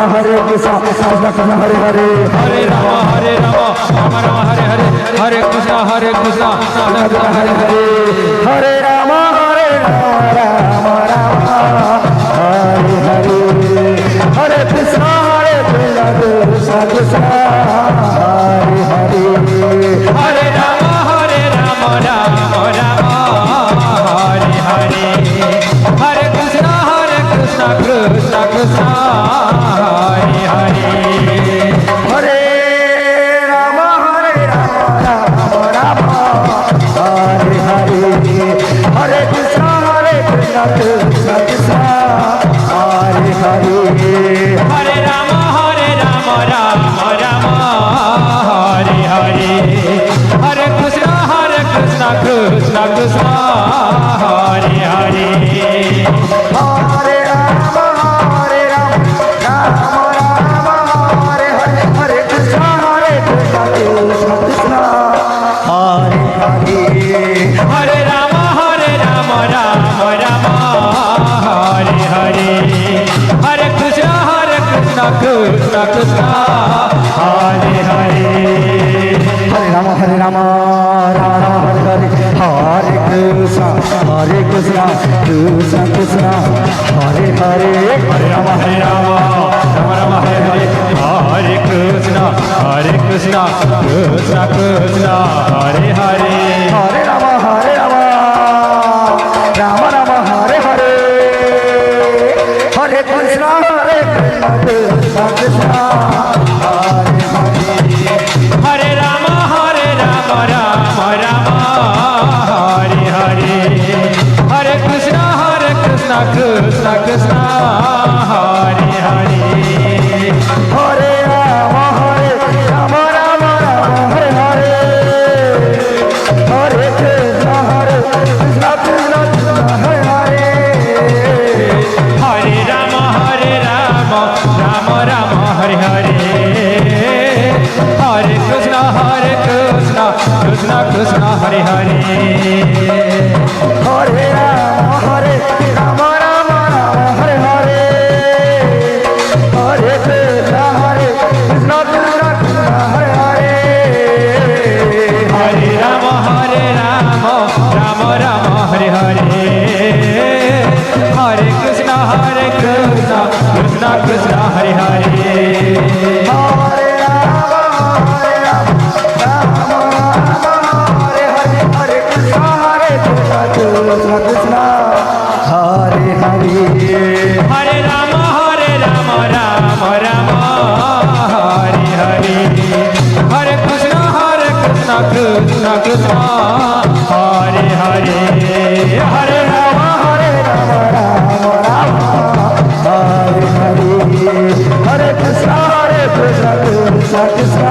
Hare Krishna Krishna Krishna Hare Hare Hare Rama Rama Rama Hare Hare Hare Krishna Krishna Krishna Hare Hare Hare Rama Rama Rama Hare Hare Hare Krishna Krishna Krishna Hare Hare Hare Rama Rama Rama Hare Hare Hare Krishna Krishna Krishna Hare Hare Hare Rama Rama Rama Hare Hare Hare Krishna Krishna Krishna Hare Hare Hare Rama Rama Rama Hare Hare Hare Krishna Krishna Krishna Hare Hare Hare Rama Rama Hare Hare Hare Krishna Krishna Krishna Hare Hare Hare Rama Rama Rama Hare Hare Hare Krishna Krishna Krishna Hare Hare Hare Rama Rama Rama Hare Hare Hare Krishna Krishna Krishna Hare Hare Hare Rama Rama Rama Hare Hare Hare Krishna Krishna Krishna Hare Hare Hare Rama Rama Rama Hare Hare Hare Krishna Krishna Krishna Hare Hare Hare Rama Rama Rama Hare Hare Hare Krishna Krishna Krishna Hare Hare Hare Rama Rama Rama Hare Hare Hare Krishna Krishna Krishna Hare Hare Hare Rama Rama Rama Hare Hare Hare Krishna Krishna Krishna Hare Hare Hare Rama Rama Hare Hare Hare Krishna Krishna Krishna Hare Hare Hare Rama Rama Hare Hare Hare Krishna Krishna Krishna Hare Hare Hare Rama Rama Hare Hare Hare Krishna Krishna Krishna Hare Hare Hare Rama Rama Hare Hare Hare Krishna Krishna Krishna Hare Hare Hare Rama Hare Krishna Krishna Krishna